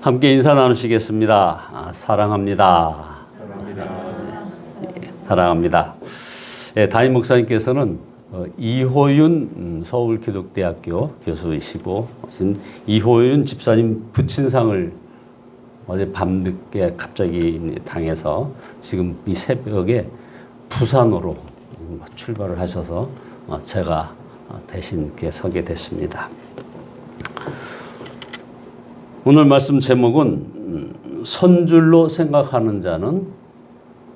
함께 인사 나누시겠습니다. 사랑합니다. 사랑합니다. 담임 목사님께서는 이호윤 서울기독대학교 교수이시고 이호윤 집사님 부친상을 어제 밤늦게 갑자기 당해서 지금 이 새벽에 부산으로 출발을 하셔서 제가 대신 이렇게 서게 됐습니다. 오늘 말씀 제목은 선줄로 생각하는 자는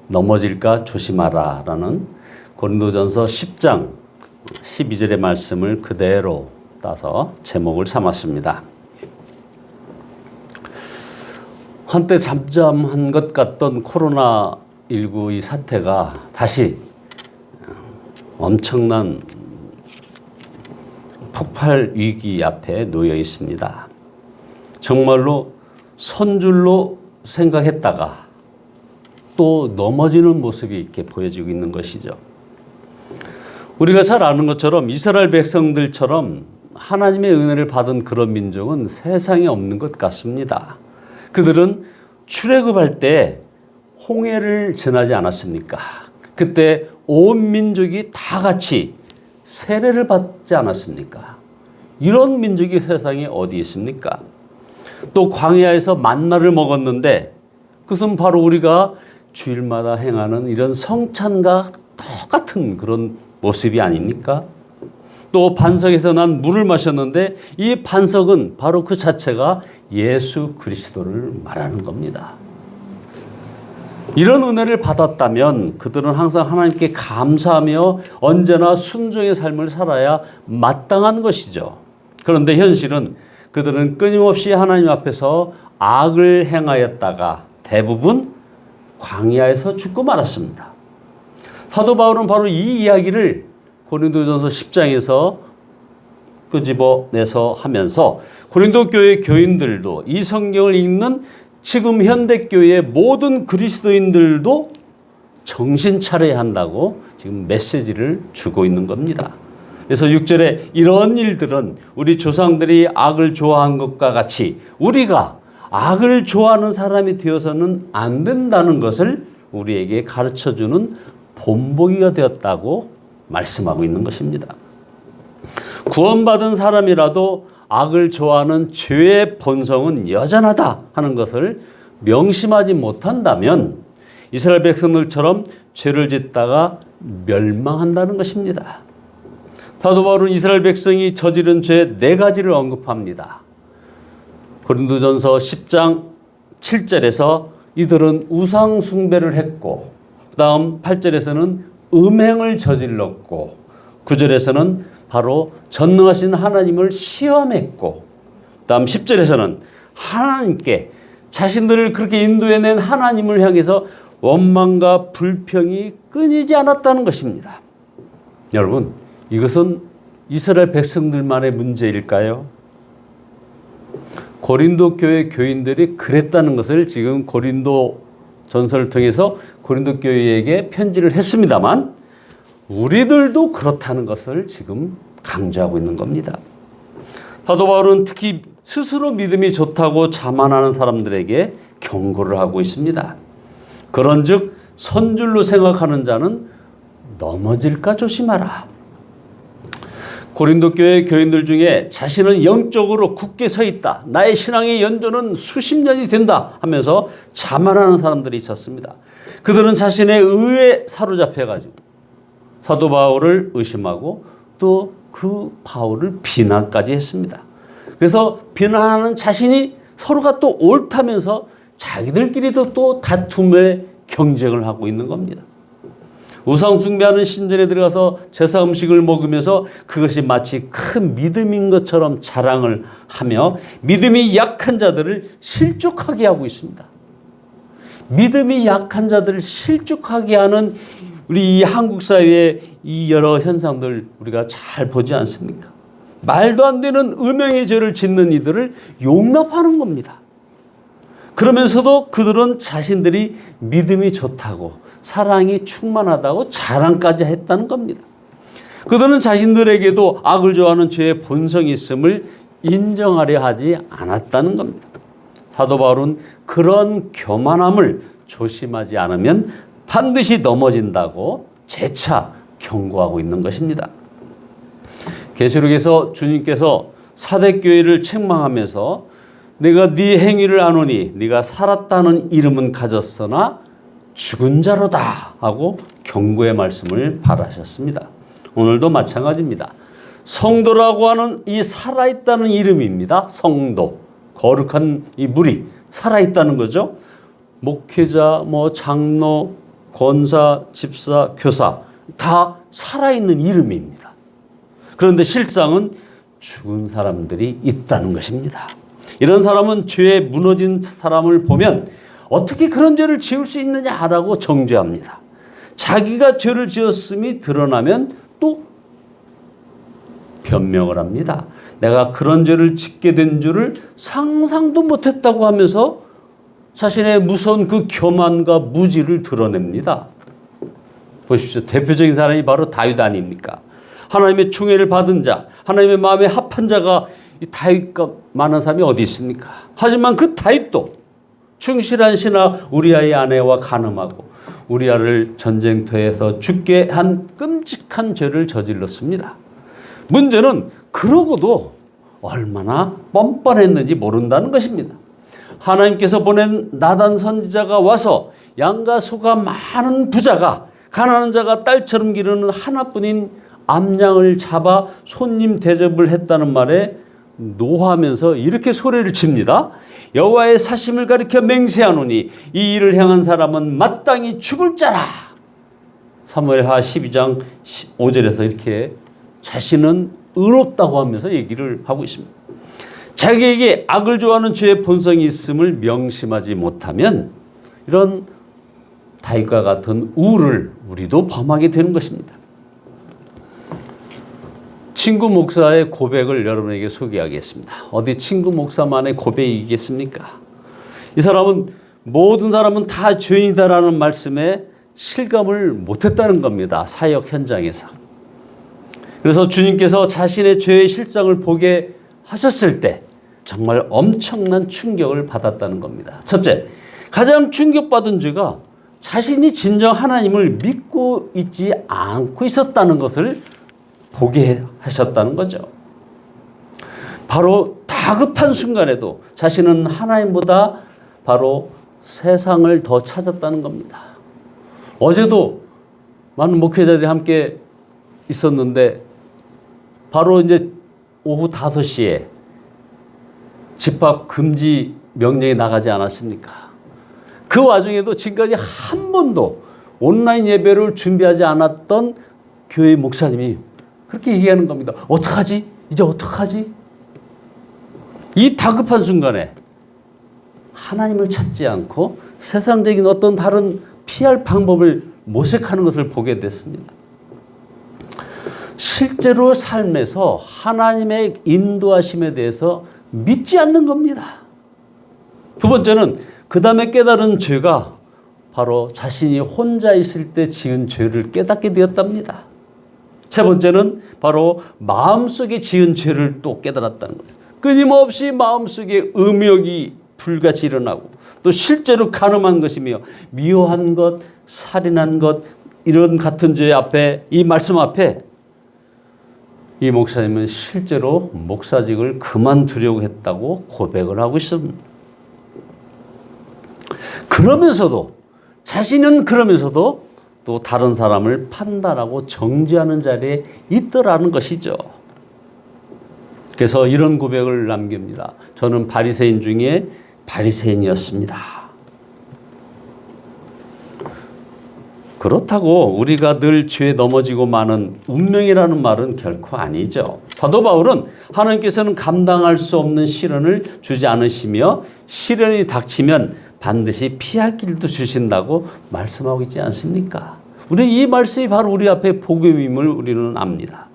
넘어질까 조심하라 라는 고린도전서 10장 12절의 말씀을 그대로 따서 제목을 삼았습니다. 한때 잠잠한 것 같던 코로나19 이 사태가 다시 엄청난 폭발 위기 앞에 놓여 있습니다. 정말로 선줄로 생각했다가 또 넘어지는 모습이 이렇게 보여지고 있는 것이죠. 우리가 잘 아는 것처럼 이스라엘 백성들처럼 하나님의 은혜를 받은 그런 민족은 세상에 없는 것 같습니다. 그들은 출애굽할 때 홍해를 지나지 않았습니까? 그때 온 민족이 다 같이 세례를 받지 않았습니까? 이런 민족이 세상에 어디 있습니까? 또 광야에서 만나를 먹었는데 그것은 바로 우리가 주일마다 행하는 이런 성찬과 똑같은 그런 모습이 아닙니까? 또 반석에서 난 물을 마셨는데 이 반석은 바로 그 자체가 예수 그리스도를 말하는 겁니다. 이런 은혜를 받았다면 그들은 항상 하나님께 감사하며 언제나 순종의 삶을 살아야 마땅한 것이죠. 그런데 현실은 그들은 끊임없이 하나님 앞에서 악을 행하였다가 대부분 광야에서 죽고 말았습니다. 사도 바울은 바로 이 이야기를 고린도전서 10장에서 끄집어내서 하면서 고린도 교회 교인들도 이 성경을 읽는 지금 현대 교회의 모든 그리스도인들도 정신 차려야 한다고 지금 메시지를 주고 있는 겁니다. 그래서 6절에 이런 일들은 우리 조상들이 악을 좋아한 것과 같이 우리가 악을 좋아하는 사람이 되어서는 안 된다는 것을 우리에게 가르쳐주는 본보기가 되었다고 말씀하고 있는 것입니다. 구원받은 사람이라도 악을 좋아하는 죄의 본성은 여전하다 하는 것을 명심하지 못한다면 이스라엘 백성들처럼 죄를 짓다가 멸망한다는 것입니다. 사도 바울은 이스라엘 백성이 저지른 죄 4가지를 언급합니다. 고린도전서 10장 7절에서 이들은 우상 숭배를 했고 그 다음 8절에서는 음행을 저질렀고 9절에서는 바로 전능하신 하나님을 시험했고 그 다음 10절에서는 하나님께 자신들을 그렇게 인도해낸 하나님을 향해서 원망과 불평이 끊이지 않았다는 것입니다. 여러분, 이것은 이스라엘 백성들만의 문제일까요? 고린도 교회 교인들이 그랬다는 것을 지금 고린도 전서를 통해서 고린도 교회에게 편지를 했습니다만 우리들도 그렇다는 것을 지금 강조하고 있는 겁니다. 사도 바울은 특히 스스로 믿음이 좋다고 자만하는 사람들에게 경고를 하고 있습니다. 그런즉 선줄로 생각하는 자는 넘어질까 조심하라. 고린도 교회 교인들 중에 자신은 영적으로 굳게 서 있다. 나의 신앙의 연조는 수십 년이 된다 하면서 자만하는 사람들이 있었습니다. 그들은 자신의 의에 사로잡혀가지고 사도 바울을 의심하고 또 그 바울을 비난까지 했습니다. 그래서 비난하는 자신이 서로가 또 옳다면서 자기들끼리도 또 다툼의 경쟁을 하고 있는 겁니다. 우상 숭배하는 신전에 들어가서 제사 음식을 먹으면서 그것이 마치 큰 믿음인 것처럼 자랑을 하며 믿음이 약한 자들을 실족하게 하고 있습니다. 믿음이 약한 자들을 실족하게 하는 우리 이 한국 사회의 이 여러 현상들 우리가 잘 보지 않습니까? 말도 안 되는 음행의 죄를 짓는 이들을 용납하는 겁니다. 그러면서도 그들은 자신들이 믿음이 좋다고 사랑이 충만하다고 자랑까지 했다는 겁니다. 그들은 자신들에게도 악을 좋아하는 죄의 본성이 있음을 인정하려 하지 않았다는 겁니다. 사도 바울은 그런 교만함을 조심하지 않으면 반드시 넘어진다고 재차 경고하고 있는 것입니다. 계시록에서 주님께서 사대교회를 책망하면서 내가 네 행위를 아노니 네가 살았다는 이름은 가졌으나 죽은 자로다 하고 경고의 말씀을 발하셨습니다. 오늘도 마찬가지입니다. 성도라고 하는 이 살아있다는 이름입니다. 성도, 거룩한 이 무리, 살아있다는 거죠. 목회자, 장로, 권사, 집사, 교사 다 살아있는 이름입니다. 그런데 실상은 죽은 사람들이 있다는 것입니다. 이런 사람은 죄에 무너진 사람을 보면 어떻게 그런 죄를 지을 수 있느냐라고 정죄합니다. 자기가 죄를 지었음이 드러나면 또 변명을 합니다. 내가 그런 죄를 짓게 된 줄을 상상도 못했다고 하면서 자신의 무서운 그 교만과 무지를 드러냅니다. 보십시오. 대표적인 사람이 바로 다윗 아닙니까? 하나님의 총애를 받은 자, 하나님의 마음에 합한 자가 이 다윗과 많은 사람이 어디 있습니까? 하지만 그 다윗도 충실한 신하 우리아의 아내와 간음하고 우리아를 전쟁터에서 죽게 한 끔찍한 죄를 저질렀습니다. 문제는 그러고도 얼마나 뻔뻔했는지 모른다는 것입니다. 하나님께서 보낸 나단 선지자가 와서 양과 소가 많은 부자가 가난한 자가 딸처럼 기르는 하나뿐인 암양을 잡아 손님 대접을 했다는 말에 노하면서 이렇게 소리를 칩니다. 여호와의 사심을 가리켜 맹세하노니 이 일을 행한 사람은 마땅히 죽을 자라. 사무엘하 12장 5절에서 이렇게 자신은 의롭다고 하면서 얘기를 하고 있습니다. 자기에게 악을 좋아하는 죄의 본성이 있음을 명심하지 못하면 이런 다윗과 같은 우를 우리도 범하게 되는 것입니다. 친구 목사의 고백을 여러분에게 소개하겠습니다. 어디 친구 목사만의 고백이겠습니까? 이 사람은 모든 사람은 다 죄인이다라는 말씀에 실감을 못했다는 겁니다. 사역 현장에서. 그래서 주님께서 자신의 죄의 실상을 보게 하셨을 때 정말 엄청난 충격을 받았다는 겁니다. 첫째, 가장 충격받은 죄가 자신이 진정 하나님을 믿고 있지 않고 있었다는 것을 보게 하셨다는 거죠. 바로 다급한 순간에도 자신은 하나님보다 바로 세상을 더 찾았다는 겁니다. 어제도 많은 목회자들이 함께 있었는데 바로 이제 오후 5시에 집합 금지 명령이 나가지 않았습니까? 그 와중에도 지금까지 한 번도 온라인 예배를 준비하지 않았던 교회 목사님이 그렇게 얘기하는 겁니다. 어떡하지? 이제 어떡하지? 이 다급한 순간에 하나님을 찾지 않고 세상적인 어떤 다른 피할 방법을 모색하는 것을 보게 됐습니다. 실제로 삶에서 하나님의 인도하심에 대해서 믿지 않는 겁니다. 두 번째는 그 다음에 깨달은 죄가 바로 자신이 혼자 있을 때 지은 죄를 깨닫게 되었답니다. 세 번째는 바로 마음속에 지은 죄를 또 깨달았다는 거예요. 끊임없이 마음속에 음욕이 불같이 일어나고 또 실제로 간음한 것이며 미워한 것, 살인한 것 이런 같은 죄 앞에 이 말씀 앞에 이 목사님은 실제로 목사직을 그만두려고 했다고 고백을 하고 있습니다. 그러면서도 자신은 그러면서도 또 다른 사람을 판단하고 정죄하는 자리에 있더라는 것이죠. 그래서 이런 고백을 남깁니다. 저는 바리새인 중에 바리새인이었습니다. 그렇다고 우리가 늘 죄에 넘어지고 마는 운명이라는 말은 결코 아니죠. 사도 바울은 하나님께서는 감당할 수 없는 시련을 주지 않으시며 시련이 닥치면 반드시 피할 길도 주신다고 말씀하고 있지 않습니까? 우리 이 말씀이 바로 우리 앞에 복음임을 우리는 압니다.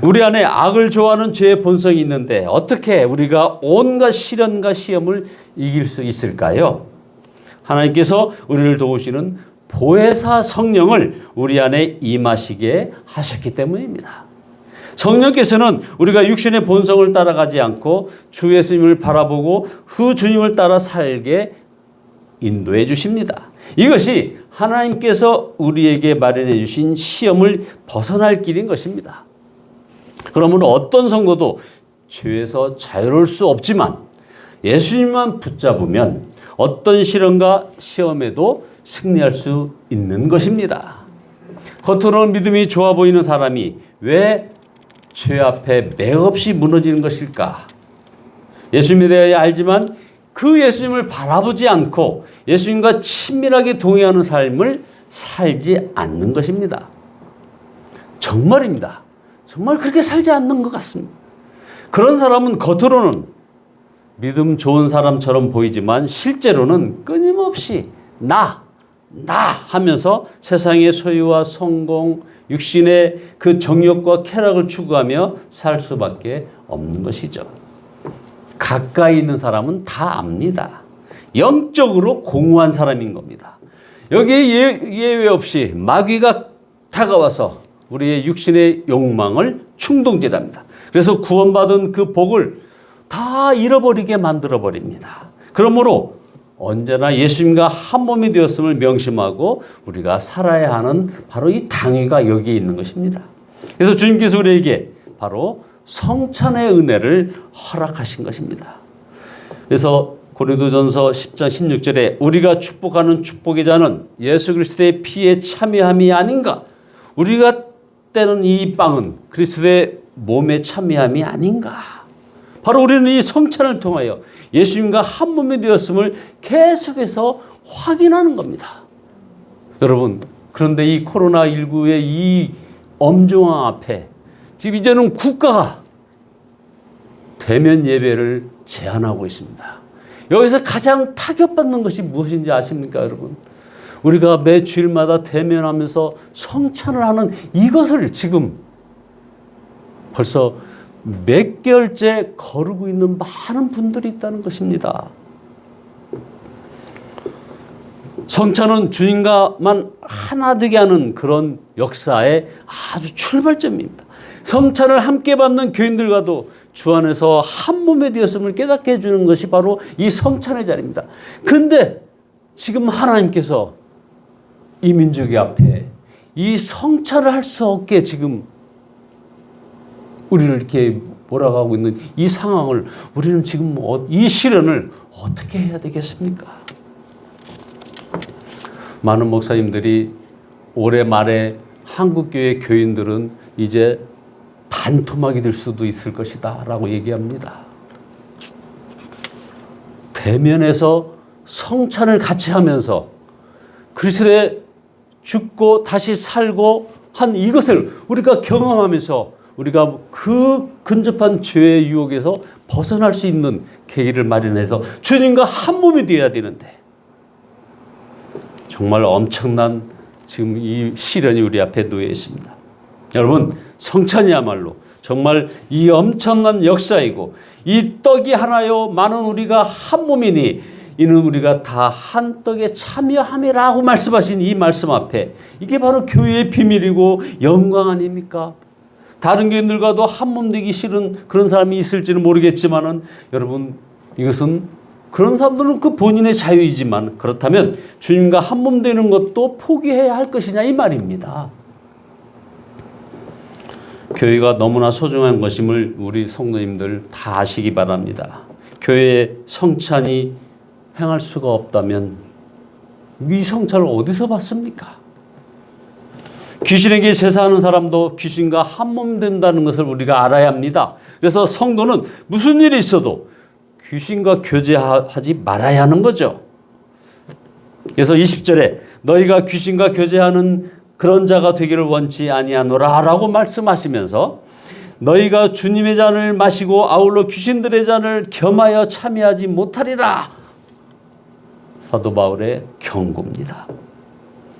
우리 안에 악을 좋아하는 죄의 본성이 있는데 어떻게 우리가 온갖 시련과 시험을 이길 수 있을까요? 하나님께서 우리를 도우시는 보혜사 성령을 우리 안에 임하시게 하셨기 때문입니다. 성령께서는 우리가 육신의 본성을 따라가지 않고 주 예수님을 바라보고 그 주님을 따라 살게 인도해 주십니다. 이것이 하나님께서 우리에게 마련해 주신 시험을 벗어날 길인 것입니다. 그러므로 어떤 성도도 죄에서 자유로울 수 없지만 예수님만 붙잡으면 어떤 시련과 시험에도 승리할 수 있는 것입니다. 겉으로는 믿음이 좋아 보이는 사람이 왜 죄 앞에 맥없이 무너지는 것일까? 예수님에 대하여 알지만 그 예수님을 바라보지 않고 예수님과 친밀하게 동행하는 삶을 살지 않는 것입니다. 정말입니다. 정말 그렇게 살지 않는 것 같습니다. 그런 사람은 겉으로는 믿음 좋은 사람처럼 보이지만 실제로는 끊임없이 나 하면서 세상의 소유와 성공, 육신의 그 정욕과 쾌락을 추구하며 살 수밖에 없는 것이죠. 가까이 있는 사람은 다 압니다. 영적으로 공허한 사람인 겁니다. 여기에 예외 없이 마귀가 다가와서 우리의 육신의 욕망을 충동질합니다. 그래서 구원받은 그 복을 다 잃어버리게 만들어버립니다. 그러므로 언제나 예수님과 한 몸이 되었음을 명심하고 우리가 살아야 하는 바로 이 당위가 여기에 있는 것입니다. 그래서 주님께서 우리에게 바로 성찬의 은혜를 허락하신 것입니다. 그래서 고린도전서 10장 16절에 우리가 축복하는 축복의 잔은 예수 그리스도의 피에 참여함이 아닌가? 우리가 때는 이 빵은 그리스도의 몸에 참여함이 아닌가? 바로 우리는 이 성찬을 통하여 예수님과 한 몸이 되었음을 계속해서 확인하는 겁니다. 여러분, 그런데 이 코로나19의 이 엄중함 앞에 지금 이제는 국가가 대면 예배를 제한하고 있습니다. 여기서 가장 타격받는 것이 무엇인지 아십니까, 여러분? 우리가 매 주일마다 대면하면서 성찬을 하는 이것을 지금 벌써 몇 개월째 거르고 있는 많은 분들이 있다는 것입니다. 성찬은 주님과만 하나 되게 하는 그런 역사의 아주 출발점입니다. 성찬을 함께 받는 교인들과도 주 안에서 한 몸이 되었음을 깨닫게 해주는 것이 바로 이 성찬의 자리입니다. 근데 지금 하나님께서 이 민족의 앞에 이 성찬을 할 수 없게 지금 우리를 이렇게 몰아가고 있는 이 상황을 우리는 지금 이 시련을 어떻게 해야 되겠습니까? 많은 목사님들이 올해 말에 한국교회 교인들은 이제 반토막이 될 수도 있을 것이다 라고 얘기합니다. 대면에서 성찬을 같이 하면서 그리스도의 죽고 다시 살고 한 이것을 우리가 경험하면서 우리가 그 근접한 죄의 유혹에서 벗어날 수 있는 계기를 마련해서 주님과 한 몸이 되어야 되는데 정말 엄청난 지금 이 시련이 우리 앞에 놓여 있습니다. 여러분, 성찬이야말로 정말 이 엄청난 역사이고 이 떡이 하나요 많은 우리가 한 몸이니 이는 우리가 다 한 떡에 참여함이라고 말씀하신 이 말씀 앞에 이게 바로 교회의 비밀이고 영광 아닙니까? 다른 교인들과도 한 몸 되기 싫은 그런 사람이 있을지는 모르겠지만은 여러분, 이것은 그런 사람들은 그 본인의 자유이지만 그렇다면 주님과 한 몸 되는 것도 포기해야 할 것이냐 이 말입니다. 교회가 너무나 소중한 것임을 우리 성도님들 다 아시기 바랍니다. 교회의 성찬이 행할 수가 없다면 이 성찬을 어디서 받습니까? 귀신에게 제사하는 사람도 귀신과 한 몸 된다는 것을 우리가 알아야 합니다. 그래서 성도는 무슨 일이 있어도 귀신과 교제하지 말아야 하는 거죠. 그래서 20절에 너희가 귀신과 교제하는 그런 자가 되기를 원치 아니하노라 라고 말씀하시면서 너희가 주님의 잔을 마시고 아울러 귀신들의 잔을 겸하여 참여하지 못하리라. 사도 바울의 경고입니다.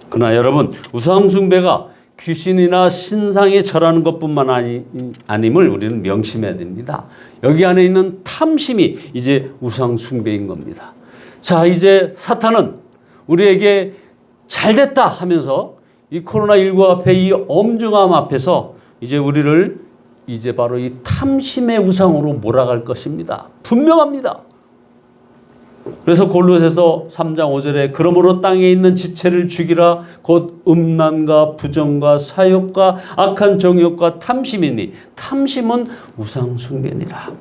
그러나 여러분, 우상숭배가 귀신이나 신상에 절하는 것뿐만 아님을 우리는 명심해야 됩니다. 여기 안에 있는 탐심이 이제 우상숭배인 겁니다. 자, 이제 사탄은 우리에게 잘됐다 하면서 이 코로나19 앞에 이 엄중함 앞에서 이제 우리를 이제 바로 이 탐심의 우상으로 몰아갈 것입니다. 분명합니다. 그래서 골로새서 3장 5절에 그러므로 땅에 있는 지체를 죽이라 곧 음란과 부정과 사욕과 악한 정욕과 탐심이니 탐심은 우상 숭배니라.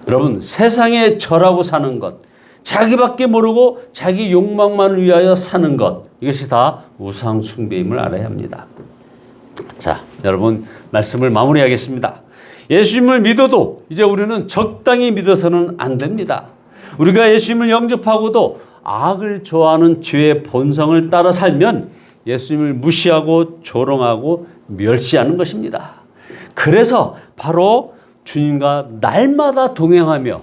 여러분, 세상에 절하고 사는 것, 자기밖에 모르고 자기 욕망만을 위하여 사는 것, 이것이 다 우상 숭배임을 알아야 합니다. 자, 여러분, 말씀을 마무리하겠습니다. 예수님을 믿어도 이제 우리는 적당히 믿어서는 안 됩니다. 우리가 예수님을 영접하고도 악을 좋아하는 죄의 본성을 따라 살면 예수님을 무시하고 조롱하고 멸시하는 것입니다. 그래서 바로 주님과 날마다 동행하며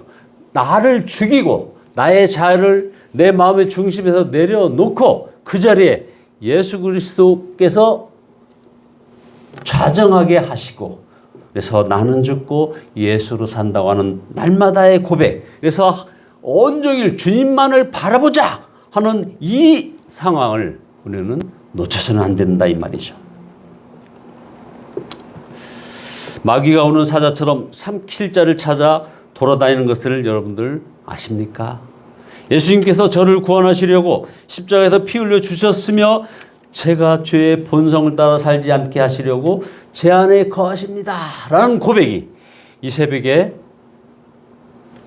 나를 죽이고 나의 자아를 내 마음의 중심에서 내려놓고 그 자리에 예수 그리스도께서 좌정하게 하시고, 그래서 나는 죽고 예수로 산다고 하는 날마다의 고백, 그래서 온종일 주님만을 바라보자 하는 이 상황을 우리는 놓쳐서는 안 된다 이 말이죠. 마귀가 오는 사자처럼 삼킬 자를 찾아 돌아다니는 것을 여러분들 아십니까? 예수님께서 저를 구원하시려고 십자가에서 피 흘려 주셨으며 제가 죄의 본성을 따라 살지 않게 하시려고 제 안에 거하십니다 라는 고백이 이 새벽에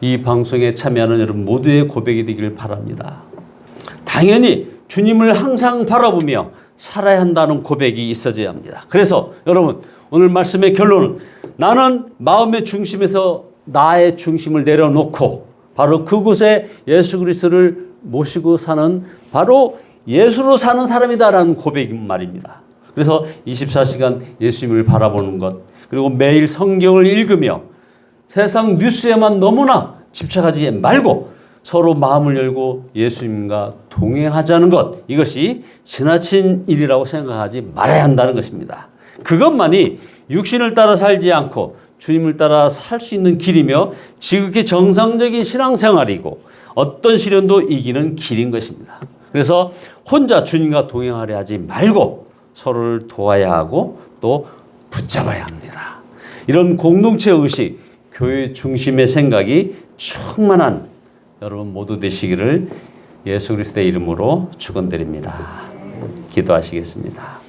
이 방송에 참여하는 여러분 모두의 고백이 되기를 바랍니다. 당연히 주님을 항상 바라보며 살아야 한다는 고백이 있어져야 합니다. 그래서 여러분, 오늘 말씀의 결론은 나는 마음의 중심에서 나의 중심을 내려놓고 바로 그곳에 예수 그리스도를 모시고 사는 바로 예수로 사는 사람이다라는 고백인 말입니다. 그래서 24시간 예수님을 바라보는 것, 그리고 매일 성경을 읽으며 세상 뉴스에만 너무나 집착하지 말고 서로 마음을 열고 예수님과 동행하자는 것, 이것이 지나친 일이라고 생각하지 말아야 한다는 것입니다. 그것만이 육신을 따라 살지 않고 주님을 따라 살 수 있는 길이며 지극히 정상적인 신앙생활이고 어떤 시련도 이기는 길인 것입니다. 그래서 혼자 주님과 동행하려 하지 말고 서로를 도와야 하고 또 붙잡아야 합니다. 이런 공동체 의식, 교회 중심의 생각이 충만한 여러분 모두 되시기를 예수 그리스도의 이름으로 축원드립니다. 기도하시겠습니다.